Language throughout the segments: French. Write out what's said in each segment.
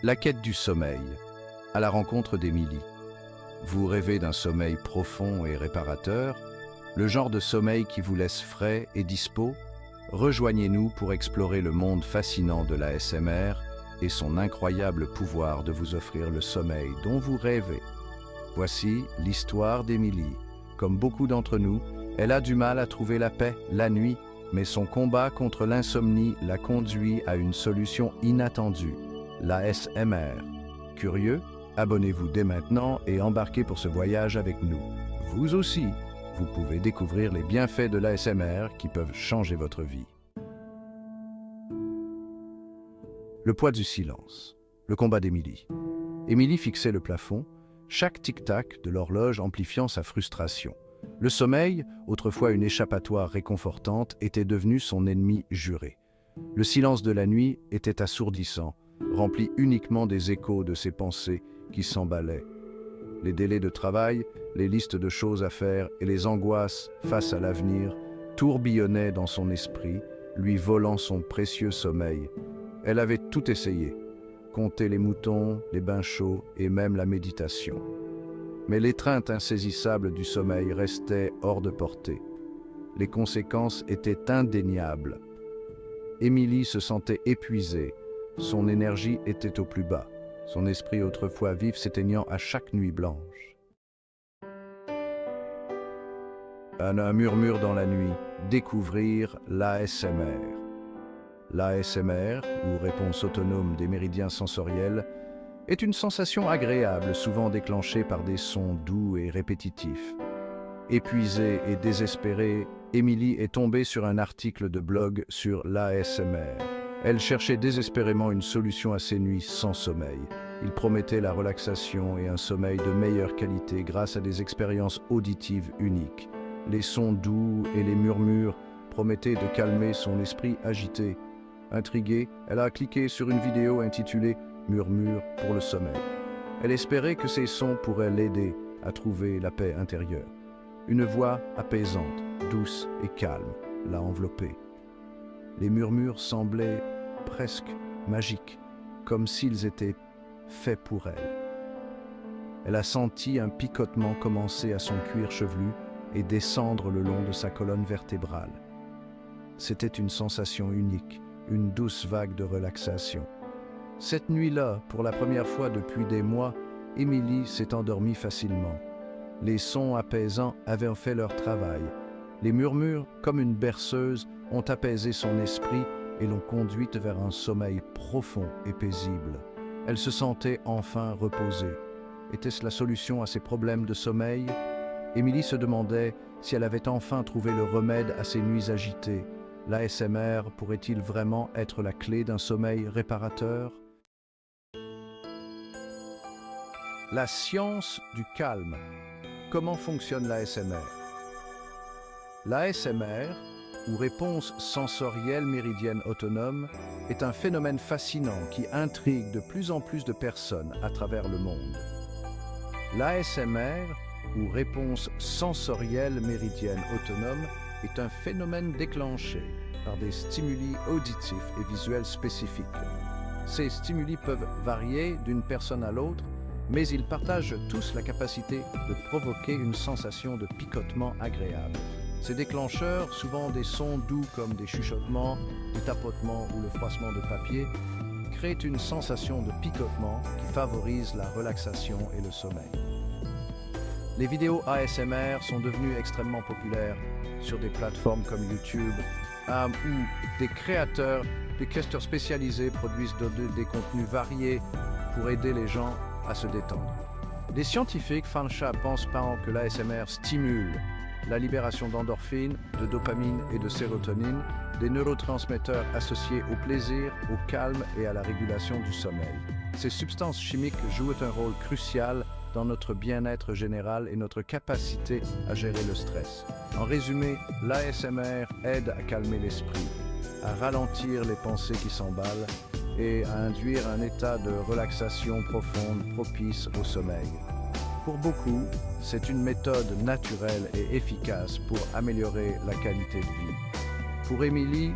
La quête du sommeil, à la rencontre d'Émilie. Vous rêvez d'un sommeil profond et réparateur, le genre de sommeil qui vous laisse frais et dispos? Rejoignez-nous pour explorer le monde fascinant de l'ASMR et son incroyable pouvoir de vous offrir le sommeil dont vous rêvez. Voici l'histoire d'Émilie. Comme beaucoup d'entre nous, elle a du mal à trouver la paix la nuit, mais son combat contre l'insomnie l'a conduit à une solution inattendue. L'ASMR. Curieux? Abonnez-vous dès maintenant et embarquez pour ce voyage avec nous. Vous aussi, vous pouvez découvrir les bienfaits de l'ASMR qui peuvent changer votre vie. Le poids du silence. Le combat d'Émilie. Émilie fixait le plafond, chaque tic-tac de l'horloge amplifiant sa frustration. Le sommeil, autrefois une échappatoire réconfortante, était devenu son ennemi juré. Le silence de la nuit était assourdissant, rempli uniquement des échos de ses pensées qui s'emballaient. Les délais de travail, les listes de choses à faire et les angoisses face à l'avenir tourbillonnaient dans son esprit, lui volant son précieux sommeil. Elle avait tout essayé, compter les moutons, les bains chauds et même la méditation. Mais l'étreinte insaisissable du sommeil restait hors de portée. Les conséquences étaient indéniables. Émilie se sentait épuisée. Son énergie était au plus bas, son esprit autrefois vif s'éteignant à chaque nuit blanche. Un murmure dans la nuit, découvrir l'ASMR. L'ASMR, ou réponse autonome des méridiens sensoriels, est une sensation agréable, souvent déclenchée par des sons doux et répétitifs. Épuisée et désespérée, Émilie est tombée sur un article de blog sur l'ASMR. Elle cherchait désespérément une solution à ses nuits sans sommeil. Il promettait la relaxation et un sommeil de meilleure qualité grâce à des expériences auditives uniques. Les sons doux et les murmures promettaient de calmer son esprit agité. Intriguée, elle a cliqué sur une vidéo intitulée « Murmures pour le sommeil ». Elle espérait que ces sons pourraient l'aider à trouver la paix intérieure. Une voix apaisante, douce et calme l'a enveloppée. Les murmures semblaient presque magiques, comme s'ils étaient faits pour elle. Elle a senti un picotement commencer à son cuir chevelu et descendre le long de sa colonne vertébrale. C'était une sensation unique, une douce vague de relaxation. Cette nuit-là, pour la première fois depuis des mois, Émilie s'est endormie facilement. Les sons apaisants avaient fait leur travail. Les murmures, comme une berceuse, ont apaisé son esprit et l'ont conduite vers un sommeil profond et paisible. Elle se sentait enfin reposée. Était-ce la solution à ses problèmes de sommeil? Émilie se demandait si elle avait enfin trouvé le remède à ses nuits agitées. L'ASMR pourrait-il vraiment être la clé d'un sommeil réparateur? La science du calme. Comment fonctionne l'ASMR? L'ASMR, ou réponse sensorielle méridienne autonome, est un phénomène fascinant qui intrigue de plus en plus de personnes à travers le monde. L'ASMR, ou réponse sensorielle méridienne autonome, est un phénomène déclenché par des stimuli auditifs et visuels spécifiques. Ces stimuli peuvent varier d'une personne à l'autre, mais ils partagent tous la capacité de provoquer une sensation de picotement agréable. Ces déclencheurs, souvent des sons doux comme des chuchotements, des tapotements ou le froissement de papier, créent une sensation de picotement qui favorise la relaxation et le sommeil. Les vidéos ASMR sont devenues extrêmement populaires sur des plateformes comme YouTube, où des créateurs spécialisés produisent des contenus variés pour aider les gens à se détendre. Les scientifiques pensent que l'ASMR stimule la libération d'endorphines, de dopamine et de sérotonine, des neurotransmetteurs associés au plaisir, au calme et à la régulation du sommeil. Ces substances chimiques jouent un rôle crucial dans notre bien-être général et notre capacité à gérer le stress. En résumé, l'ASMR aide à calmer l'esprit, à ralentir les pensées qui s'emballent et à induire un état de relaxation profonde propice au sommeil. Pour beaucoup, c'est une méthode naturelle et efficace pour améliorer la qualité de vie. Pour Émilie,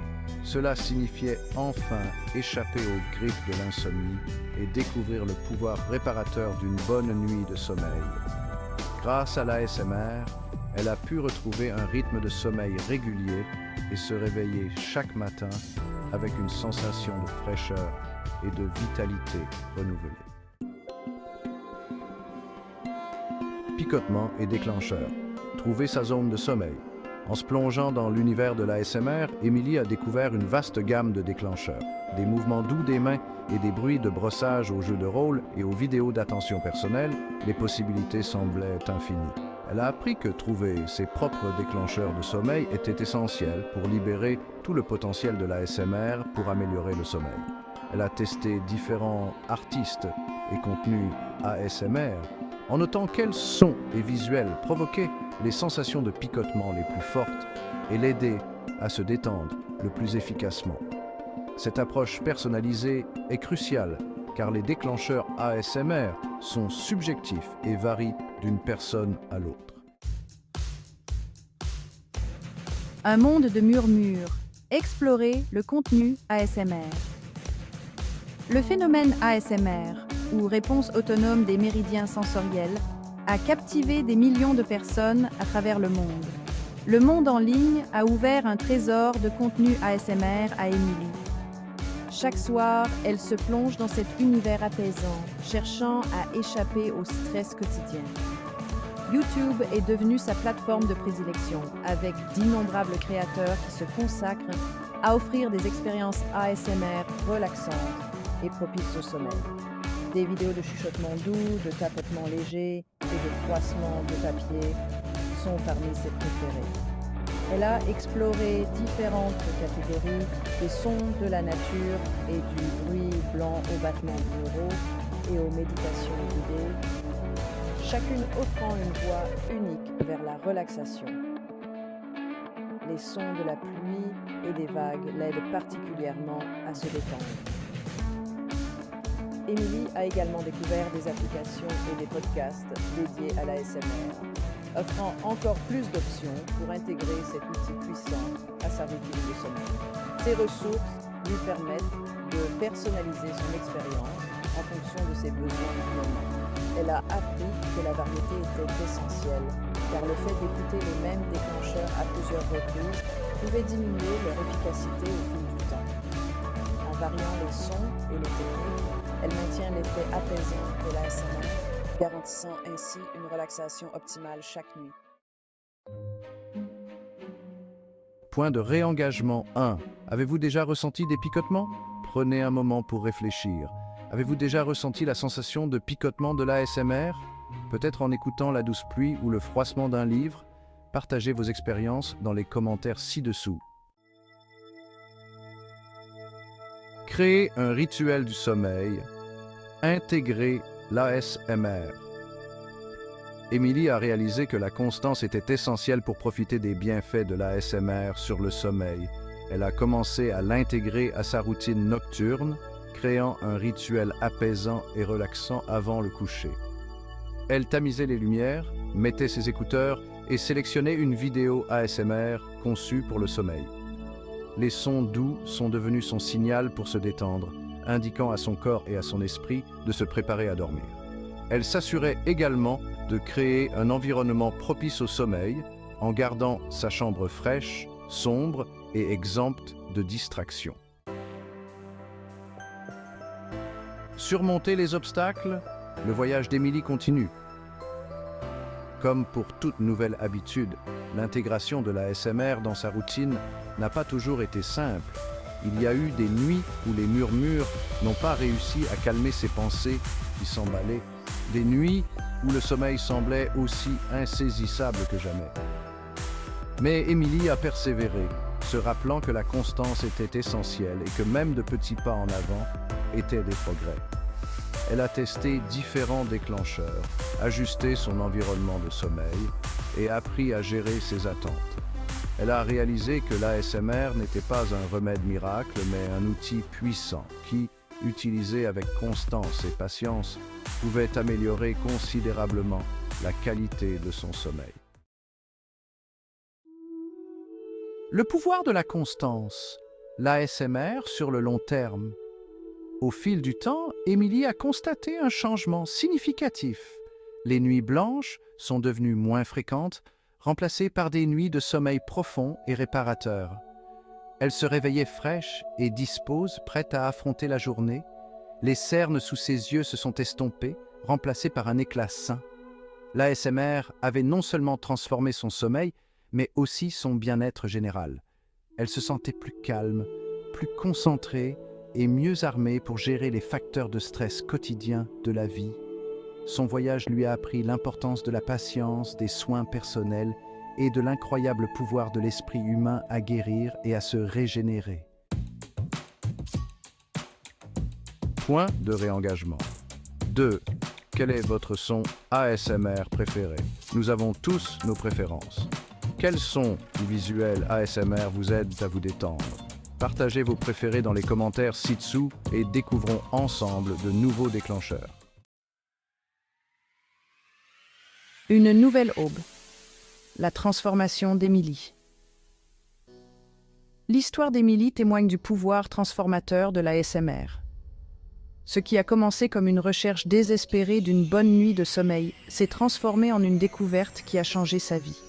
Cela signifiait enfin échapper aux griffes de l'insomnie et découvrir le pouvoir réparateur d'une bonne nuit de sommeil. Grâce à l'ASMR, elle a pu retrouver un rythme de sommeil régulier et se réveiller chaque matin avec une sensation de fraîcheur et de vitalité renouvelée. Picotement et déclencheur. Trouver sa zone de sommeil. En se plongeant dans l'univers de l'ASMR, Émilie a découvert une vaste gamme de déclencheurs. Des mouvements doux des mains et des bruits de brossage aux jeux de rôle et aux vidéos d'attention personnelle, les possibilités semblaient infinies. Elle a appris que trouver ses propres déclencheurs de sommeil était essentiel pour libérer tout le potentiel de l'ASMR pour améliorer le sommeil. Elle a testé différents artistes et contenus ASMR en notant quels sons et visuels provoquaient les sensations de picotement les plus fortes et l'aidaient à se détendre le plus efficacement. Cette approche personnalisée est cruciale car les déclencheurs ASMR sont subjectifs et varient d'une personne à l'autre. Un monde de murmures. Explorer le contenu ASMR. Le phénomène ASMR, ou réponse autonome des méridiens sensoriels, a captivé des millions de personnes à travers le monde. Le monde en ligne a ouvert un trésor de contenu ASMR à Émilie. Chaque soir, elle se plonge dans cet univers apaisant, cherchant à échapper au stress quotidien. YouTube est devenu sa plateforme de prédilection, avec d'innombrables créateurs qui se consacrent à offrir des expériences ASMR relaxantes et propices au sommeil. Des vidéos de chuchotements doux, de tapotements légers et de froissements de papier sont parmi ses préférés. Elle a exploré différentes catégories, des sons de la nature et du bruit blanc aux battements neuraux et aux méditations guidées, chacune offrant une voie unique vers la relaxation. Les sons de la pluie et des vagues l'aident particulièrement à se détendre. Émilie a également découvert des applications et des podcasts dédiés à l'ASMR, offrant encore plus d'options pour intégrer cet outil puissant à sa routine de sommeil. Ces ressources lui permettent de personnaliser son expérience en fonction de ses besoins du moment. Elle a appris que la variété était essentielle, car le fait d'écouter les mêmes déclencheurs à plusieurs reprises pouvait diminuer leur efficacité au fil du temps. En variant les sons et les techniques, elle maintient l'effet apaisant de l'ASMR, garantissant ainsi une relaxation optimale chaque nuit. Point de réengagement 1. Avez-vous déjà ressenti des picotements? Prenez un moment pour réfléchir. Avez-vous déjà ressenti la sensation de picotement de l'ASMR? Peut-être en écoutant la douce pluie ou le froissement d'un livre? Partagez vos expériences dans les commentaires ci-dessous. Créer un rituel du sommeil. Intégrer l'ASMR. Émilie a réalisé que la constance était essentielle pour profiter des bienfaits de l'ASMR sur le sommeil. Elle a commencé à l'intégrer à sa routine nocturne, créant un rituel apaisant et relaxant avant le coucher. Elle tamisait les lumières, mettait ses écouteurs et sélectionnait une vidéo ASMR conçue pour le sommeil. Les sons doux sont devenus son signal pour se détendre, indiquant à son corps et à son esprit de se préparer à dormir. Elle s'assurait également de créer un environnement propice au sommeil en gardant sa chambre fraîche, sombre et exempte de distractions. Surmonter les obstacles, le voyage d'Émilie continue. Comme pour toute nouvelle habitude, l'intégration de l'ASMR dans sa routine n'a pas toujours été simple. Il y a eu des nuits où les murmures n'ont pas réussi à calmer ses pensées qui s'emballaient. Des nuits où le sommeil semblait aussi insaisissable que jamais. Mais Émilie a persévéré, se rappelant que la constance était essentielle et que même de petits pas en avant étaient des progrès. Elle a testé différents déclencheurs, ajusté son environnement de sommeil et appris à gérer ses attentes. Elle a réalisé que l'ASMR n'était pas un remède miracle, mais un outil puissant qui, utilisé avec constance et patience, pouvait améliorer considérablement la qualité de son sommeil. Le pouvoir de la constance. l'ASMR sur le long terme. Au fil du temps, Émilie a constaté un changement significatif. Les nuits blanches sont devenues moins fréquentes, remplacées par des nuits de sommeil profond et réparateur. Elle se réveillait fraîche et dispose, prête à affronter la journée. Les cernes sous ses yeux se sont estompées, remplacées par un éclat sain. L'ASMR avait non seulement transformé son sommeil, mais aussi son bien-être général. Elle se sentait plus calme, plus concentrée et mieux armée pour gérer les facteurs de stress quotidiens de la vie. Son voyage lui a appris l'importance de la patience, des soins personnels et de l'incroyable pouvoir de l'esprit humain à guérir et à se régénérer. Point de réengagement. 2. Quel est votre son ASMR préféré? Nous avons tous nos préférences. Quels sons ou visuels ASMR vous aident à vous détendre? Partagez vos préférés dans les commentaires ci-dessous et découvrons ensemble de nouveaux déclencheurs. Une nouvelle aube. La transformation d'Émilie. L'histoire d'Émilie témoigne du pouvoir transformateur de l'ASMR. Ce qui a commencé comme une recherche désespérée d'une bonne nuit de sommeil s'est transformé en une découverte qui a changé sa vie.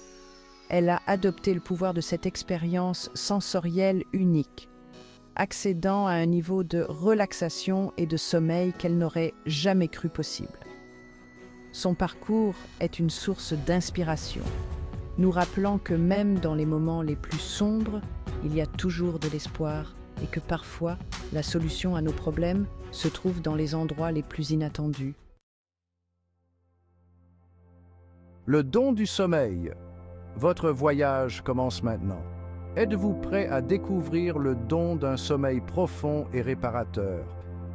Elle a adopté le pouvoir de cette expérience sensorielle unique, accédant à un niveau de relaxation et de sommeil qu'elle n'aurait jamais cru possible. Son parcours est une source d'inspiration, nous rappelant que même dans les moments les plus sombres, il y a toujours de l'espoir et que parfois, la solution à nos problèmes se trouve dans les endroits les plus inattendus. Le don du sommeil. Votre voyage commence maintenant. Êtes-vous prêt à découvrir le don d'un sommeil profond et réparateur?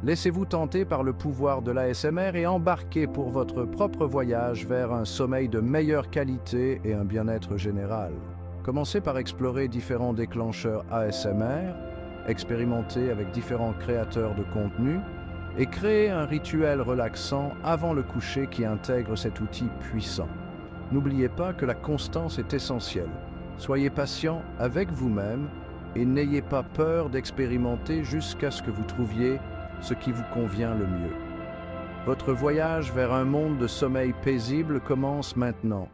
Laissez-vous tenter par le pouvoir de l'ASMR et embarquez pour votre propre voyage vers un sommeil de meilleure qualité et un bien-être général. Commencez par explorer différents déclencheurs ASMR, expérimentez avec différents créateurs de contenu et créez un rituel relaxant avant le coucher qui intègre cet outil puissant. N'oubliez pas que la constance est essentielle. Soyez patient avec vous-même et n'ayez pas peur d'expérimenter jusqu'à ce que vous trouviez ce qui vous convient le mieux. Votre voyage vers un monde de sommeil paisible commence maintenant.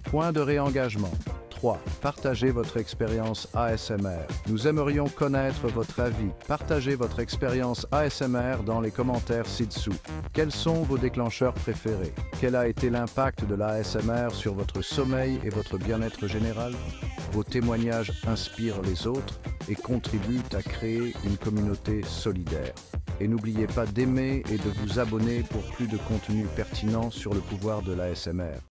Point de réengagement. 3. Partagez votre expérience ASMR. Nous aimerions connaître votre avis. Partagez votre expérience ASMR dans les commentaires ci-dessous. Quels sont vos déclencheurs préférés? Quel a été l'impact de l'ASMR sur votre sommeil et votre bien-être général? Vos témoignages inspirent les autres et contribuent à créer une communauté solidaire. Et n'oubliez pas d'aimer et de vous abonner pour plus de contenu pertinent sur le pouvoir de l'ASMR.